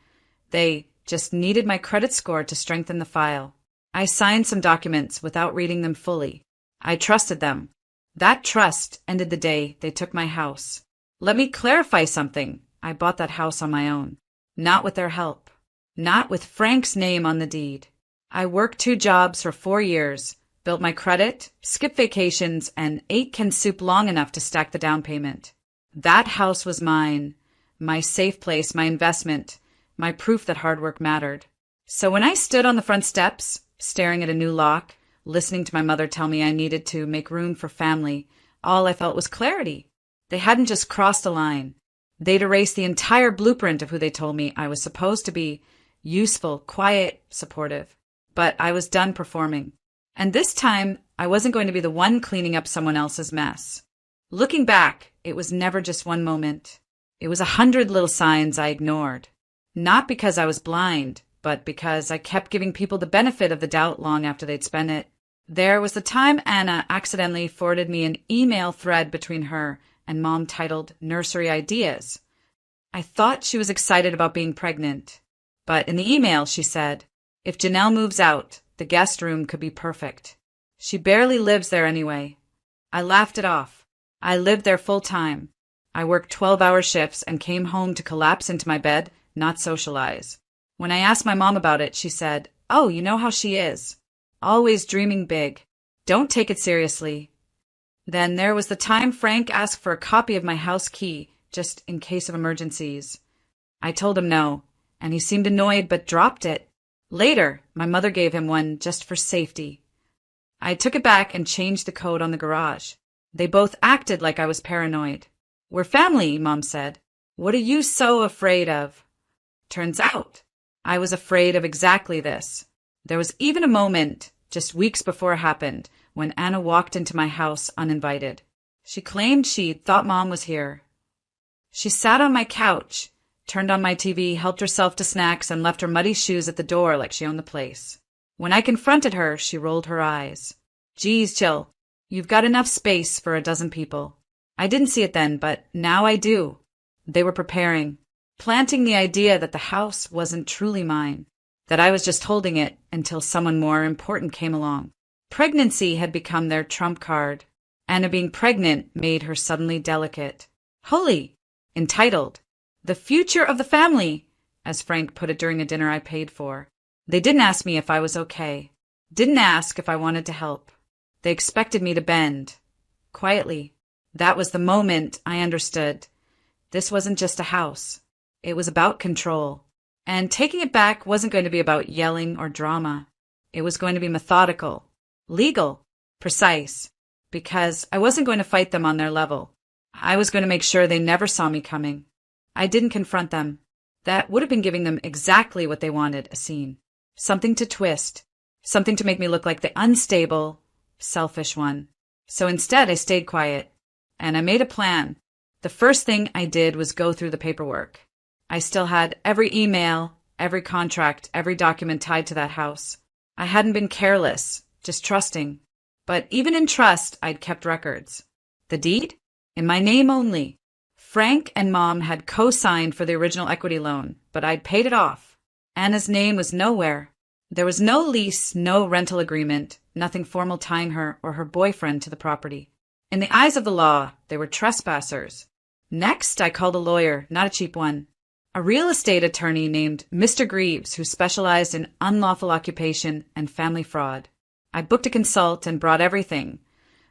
They just needed my credit score to strengthen the file. I signed some documents without reading them fully. I trusted them. That trust ended the day they took my house. Let me clarify something. I bought that house on my own. Not with their help. Not with Frank's name on the deed. I worked 2 jobs for 4 years, built my credit, skipped vacations, and ate canned soup long enough to stack the down payment. That house was mine, my safe place, my investment, my proof that hard work mattered. So when I stood on the front steps, staring at a new lock, listening to my mother tell me I needed to make room for family, all I felt was clarity. They hadn't just crossed a line. They'd erased the entire blueprint of who they told me I was supposed to be: useful, quiet, supportive. But I was done performing. And this time, I wasn't going to be the one cleaning up someone else's mess. Looking back, it was never just one moment. It was 100 little signs I ignored. Not because I was blind, but because I kept giving people the benefit of the doubt long after they'd spent it. There was the time Anna accidentally forwarded me an email thread between her and Mom titled Nursery Ideas. I thought she was excited about being pregnant. But in the email, she said, if Janelle moves out, the guest room could be perfect. She barely lives there anyway. I laughed it off. I lived there full time. I worked 12-hour shifts and came home to collapse into my bed, not socialize. When I asked my mom about it, she said, "Oh, you know how she is. Always dreaming big. Don't take it seriously." Then there was the time Frank asked for a copy of my house key, just in case of emergencies. I told him no, and he seemed annoyed but dropped it. Later, my mother gave him one just for safety. I took it back and changed the code on the garage. They both acted like I was paranoid. "We're family," Mom said. "What are you so afraid of?" Turns out, I was afraid of exactly this. There was even a moment, just weeks before it happened, when Anna walked into my house uninvited. She claimed she thought Mom was here. She sat on my couch, turned on my TV, helped herself to snacks, and left her muddy shoes at the door like she owned the place. When I confronted her, she rolled her eyes. "Geez, Jill, you've got enough space for a dozen people." I didn't see it then, but now I do. They were preparing, planting the idea that the house wasn't truly mine, that I was just holding it until someone more important came along. Pregnancy had become their trump card. Anna being pregnant made her suddenly delicate. Holy, entitled. The future of the family, as Frank put it during a dinner I paid for. They didn't ask me if I was okay. Didn't ask if I wanted to help. They expected me to bend. Quietly. That was the moment I understood. This wasn't just a house. It was about control. And taking it back wasn't going to be about yelling or drama. It was going to be methodical, legal, precise, because I wasn't going to fight them on their level. I was going to make sure they never saw me coming. I didn't confront them. That would have been giving them exactly what they wanted, a scene. Something to twist. Something to make me look like the unstable, selfish one. So instead, I stayed quiet. And I made a plan. The first thing I did was go through the paperwork. I still had every email, every contract, every document tied to that house. I hadn't been careless, just trusting. But even in trust, I'd kept records. The deed? In my name only. Frank and Mom had co-signed for the original equity loan, but I'd paid it off. Anna's name was nowhere. There was no lease, no rental agreement, nothing formal tying her or her boyfriend to the property. In the eyes of the law, they were trespassers. Next, I called a lawyer, not a cheap one. A real estate attorney named Mr. Greaves, who specialized in unlawful occupation and family fraud. I booked a consult and brought everything.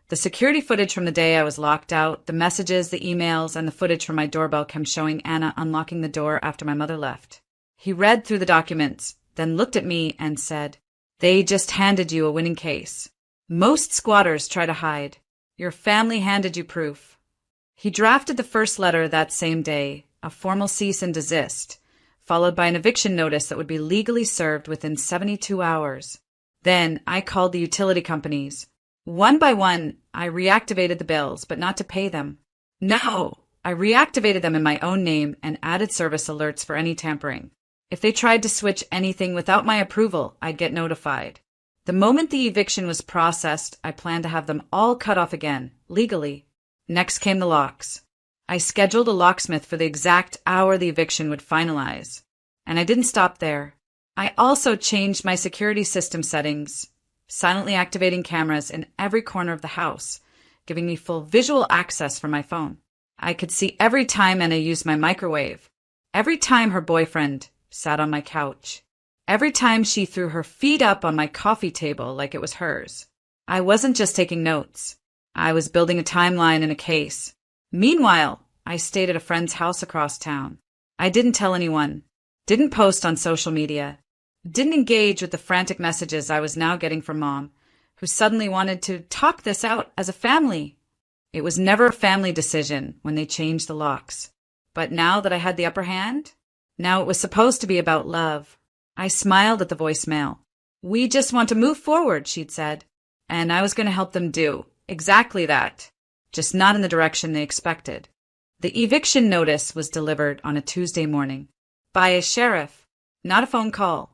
The security footage from the day I was locked out, the messages, the emails, and the footage from my doorbell kept showing Anna unlocking the door after my mother left. He read through the documents, then looked at me and said, "They just handed you a winning case. Most squatters try to hide. Your family handed you proof." He drafted the first letter that same day, a formal cease and desist, followed by an eviction notice that would be legally served within 72 hours. Then I called the utility companies. One by one, I reactivated the bills, but not to pay them. No, I reactivated them in my own name and added service alerts for any tampering. If they tried to switch anything without my approval, I'd get notified. The moment the eviction was processed, I planned to have them all cut off again, legally. Next came the locks. I scheduled a locksmith for the exact hour the eviction would finalize. And I didn't stop there. I also changed my security system settings, silently activating cameras in every corner of the house, giving me full visual access from my phone. I could see every time Anna used my microwave, every time her boyfriend sat on my couch, every time she threw her feet up on my coffee table like it was hers. I wasn't just taking notes. I was building a timeline in a case. Meanwhile, I stayed at a friend's house across town. I didn't tell anyone, didn't post on social media, didn't engage with the frantic messages I was now getting from Mom, who suddenly wanted to talk this out as a family. It was never a family decision when they changed the locks. But now that I had the upper hand, now it was supposed to be about love. I smiled at the voicemail. "We just want to move forward," she'd said. And I was going to help them do exactly that, just not in the direction they expected. The eviction notice was delivered on a Tuesday morning by a sheriff, not a phone call.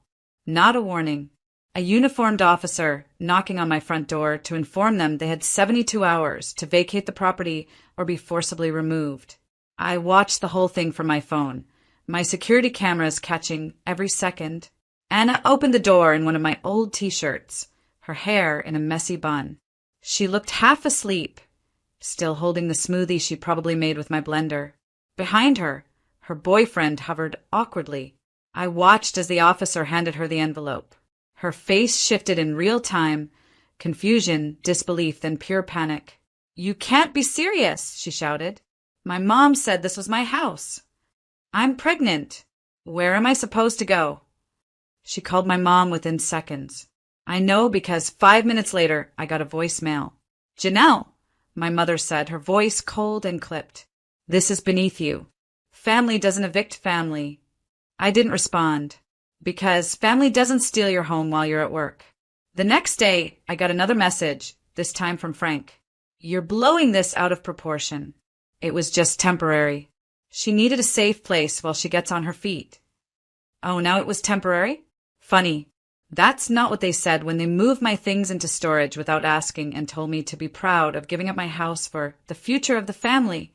Not a warning. A uniformed officer knocking on my front door to inform them they had 72 hours to vacate the property or be forcibly removed. I watched the whole thing from my phone, my security cameras catching every second. Anna opened the door in one of my old t-shirts, her hair in a messy bun. She looked half asleep, still holding the smoothie she probably made with my blender. Behind her, her boyfriend hovered awkwardly. I watched as the officer handed her the envelope. Her face shifted in real time, confusion, disbelief, then pure panic. "You can't be serious," she shouted. "My mom said this was my house. I'm pregnant. Where am I supposed to go?" She called my mom within seconds. I know because 5 minutes later, I got a voicemail. "Janelle," my mother said, her voice cold and clipped. "This is beneath you. Family doesn't evict family." I didn't respond, because family doesn't steal your home while you're at work. The next day, I got another message, this time from Frank. "You're blowing this out of proportion." It was just temporary. She needed a safe place while she gets on her feet. Oh, now it was temporary? Funny. That's not what they said when they moved my things into storage without asking and told me to be proud of giving up my house for the future of the family.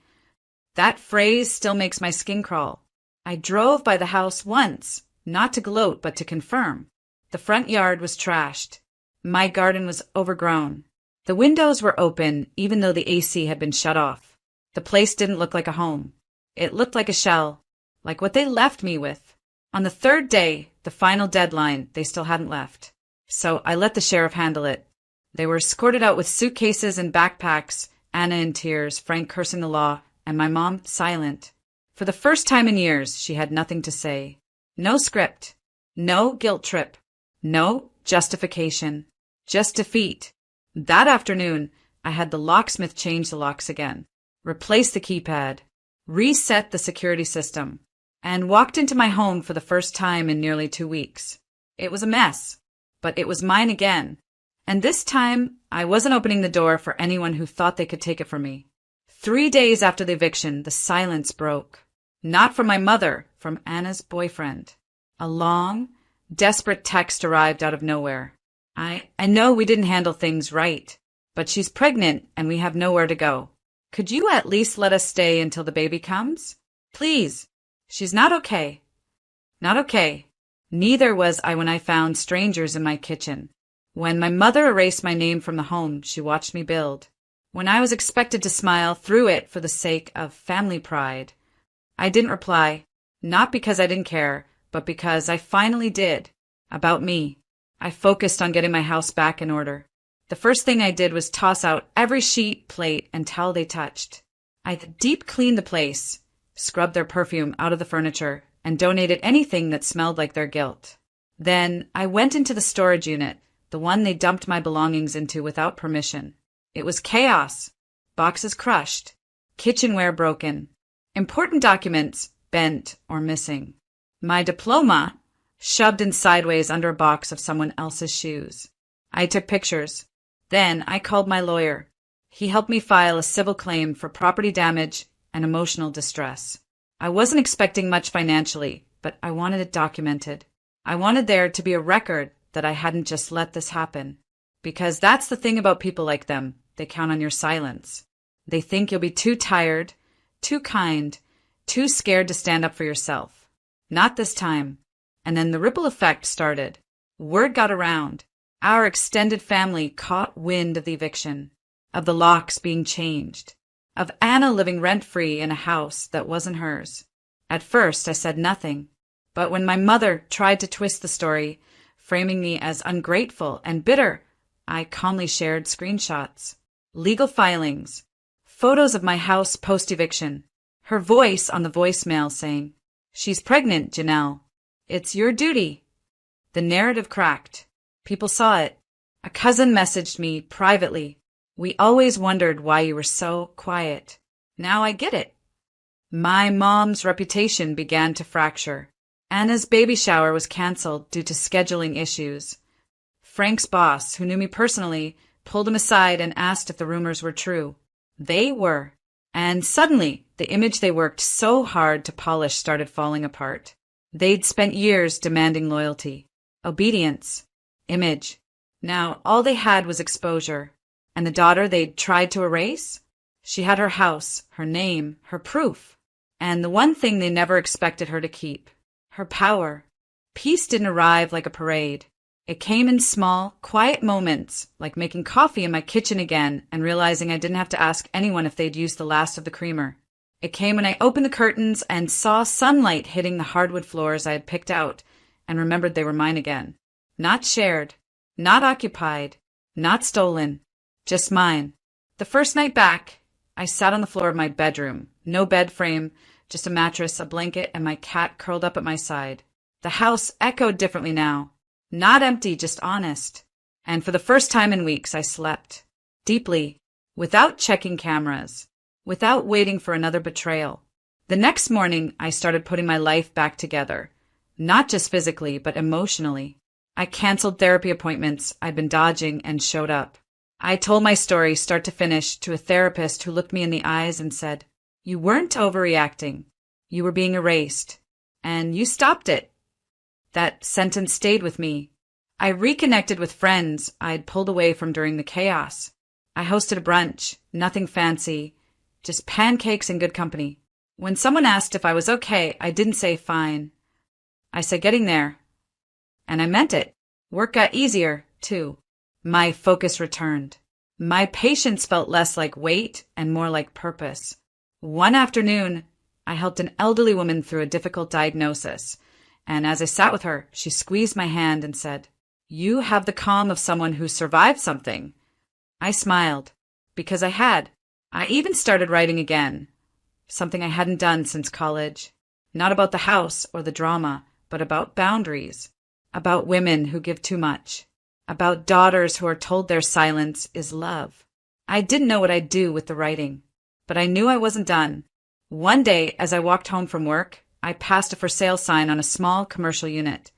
That phrase still makes my skin crawl. I drove by the house once, not to gloat but to confirm. The front yard was trashed. My garden was overgrown. The windows were open even though the AC had been shut off. The place didn't look like a home. It looked like a shell, like what they left me with. On the third day, the final deadline, they still hadn't left. So I let the sheriff handle it. They were escorted out with suitcases and backpacks, Anna in tears, Frank cursing the law, and my mom silent. For the first time in years, she had nothing to say. No script. No guilt trip. No justification. Just defeat. That afternoon, I had the locksmith change the locks again, replace the keypad, reset the security system, and walked into my home for the first time in nearly 2 weeks. It was a mess, but it was mine again. And this time, I wasn't opening the door for anyone who thought they could take it from me. 3 days after the eviction, the silence broke. Not from my mother, from Anna's boyfriend. A long, desperate text arrived out of nowhere. I know we didn't handle things right, but she's pregnant and we have nowhere to go. Could you at least let us stay until the baby comes? Please. She's not okay. Not okay. Neither was I when I found strangers in my kitchen. When my mother erased my name from the home she watched me build. When I was expected to smile through it for the sake of family pride. I didn't reply, not because I didn't care, but because I finally did. About me. I focused on getting my house back in order. The first thing I did was toss out every sheet, plate, and towel they touched. I deep cleaned the place, scrubbed their perfume out of the furniture, and donated anything that smelled like their guilt. Then I went into the storage unit, the one they dumped my belongings into without permission. It was chaos. Boxes crushed, kitchenware broken, important documents bent or missing. My diploma shoved in sideways under a box of someone else's shoes. I took pictures. Then I called my lawyer. He helped me file a civil claim for property damage and emotional distress. I wasn't expecting much financially, but I wanted it documented. I wanted there to be a record that I hadn't just let this happen. Because that's the thing about people like them. They count on your silence. They think you'll be too tired, too kind, too scared to stand up for yourself. Not this time. And then the ripple effect started. Word got around. Our extended family caught wind of the eviction, of the locks being changed, of Anna living rent-free in a house that wasn't hers. At first, I said nothing. But when my mother tried to twist the story, framing me as ungrateful and bitter, I calmly shared screenshots, legal filings, photos of my house post-eviction, her voice on the voicemail saying, "She's pregnant, Janelle. It's your duty." The narrative cracked. People saw it. A cousin messaged me privately. "We always wondered why you were so quiet. Now I get it." My mom's reputation began to fracture. Anna's baby shower was canceled due to scheduling issues. Frank's boss, who knew me personally, pulled him aside and asked if the rumors were true. They were. And suddenly, the image they worked so hard to polish started falling apart. They'd spent years demanding loyalty, obedience, image. Now, all they had was exposure. And the daughter they'd tried to erase? She had her house, her name, her proof. And the one thing they never expected her to keep, her power. Peace didn't arrive like a parade. It came in small, quiet moments, like making coffee in my kitchen again and realizing I didn't have to ask anyone if they'd used the last of the creamer. It came when I opened the curtains and saw sunlight hitting the hardwood floors I had picked out and remembered they were mine again. Not shared, not occupied, not stolen, just mine. The first night back, I sat on the floor of my bedroom. No bed frame, just a mattress, a blanket, and my cat curled up at my side. The house echoed differently now. Not empty, just honest. And for the first time in weeks, I slept. Deeply. Without checking cameras. Without waiting for another betrayal. The next morning, I started putting my life back together. Not just physically, but emotionally. I canceled therapy appointments I'd been dodging and showed up. I told my story start to finish to a therapist who looked me in the eyes and said, "You weren't overreacting. You were being erased. And you stopped it." That sentence stayed with me. I reconnected with friends I'd pulled away from during the chaos. I hosted a brunch, nothing fancy, just pancakes and good company. When someone asked if I was okay, I didn't say fine. I said getting there. And I meant it. Work got easier, too. My focus returned. My patience felt less like weight and more like purpose. One afternoon, I helped an elderly woman through a difficult diagnosis. And as I sat with her, she squeezed my hand and said, "You have the calm of someone who survived something." I smiled, because I had. I even started writing again, something I hadn't done since college. Not about the house or the drama, but about boundaries, about women who give too much, about daughters who are told their silence is love. I didn't know what I'd do with the writing, but I knew I wasn't done. One day, as I walked home from work, I passed a for sale sign on a small commercial unit,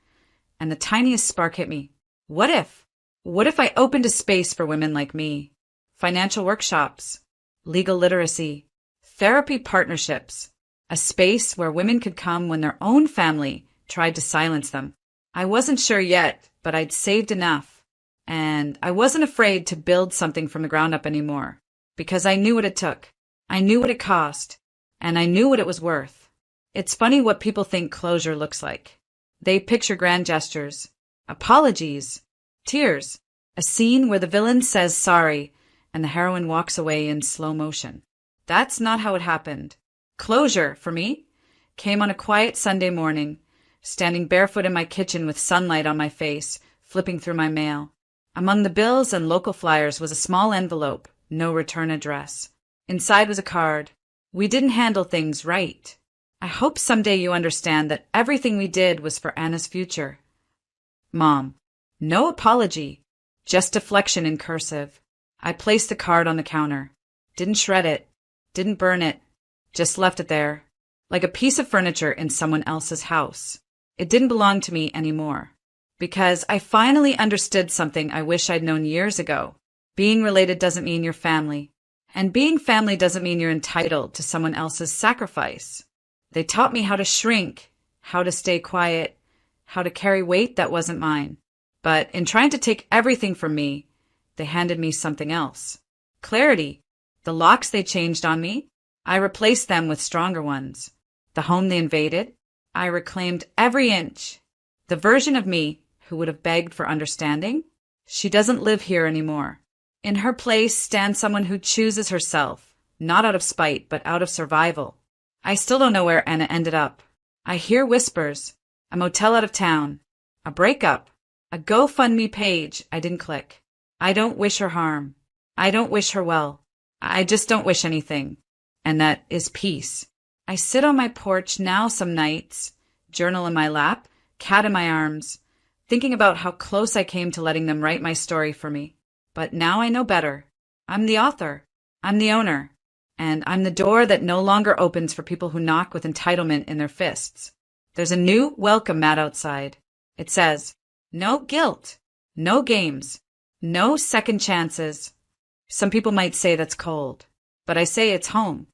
and the tiniest spark hit me. What if? What if I opened a space for women like me? Financial workshops, legal literacy, therapy partnerships, a space where women could come when their own family tried to silence them. I wasn't sure yet, but I'd saved enough, and I wasn't afraid to build something from the ground up anymore, because I knew what it took. I knew what it cost, and I knew what it was worth. It's funny what people think closure looks like. They picture grand gestures, apologies, tears, a scene where the villain says sorry and the heroine walks away in slow motion. That's not how it happened. Closure, for me, came on a quiet Sunday morning, standing barefoot in my kitchen with sunlight on my face, flipping through my mail. Among the bills and local flyers was a small envelope, no return address. Inside was a card. We didn't handle things right. I hope someday you understand that everything we did was for Anna's future. Mom. No apology, just deflection in cursive. I placed the card on the counter. Didn't shred it. Didn't burn it. Just left it there, like a piece of furniture in someone else's house. It didn't belong to me anymore. Because I finally understood something I wish I'd known years ago. Being related doesn't mean you're family. And being family doesn't mean you're entitled to someone else's sacrifice. They taught me how to shrink, how to stay quiet, how to carry weight that wasn't mine. But in trying to take everything from me, they handed me something else. Clarity. The locks they changed on me, I replaced them with stronger ones. The home they invaded, I reclaimed every inch. The version of me who would have begged for understanding, she doesn't live here anymore. In her place stands someone who chooses herself, not out of spite, but out of survival. I still don't know where Anna ended up. I hear whispers, a motel out of town, a breakup, a GoFundMe page I didn't click. I don't wish her harm. I don't wish her well. I just don't wish anything. And that is peace. I sit on my porch now some nights, journal in my lap, cat in my arms, thinking about how close I came to letting them write my story for me. But now I know better. I'm the author. I'm the owner. And I'm the door that no longer opens for people who knock with entitlement in their fists. There's a new welcome mat outside. It says, no guilt, no games, no second chances. Some people might say that's cold, but I say it's home.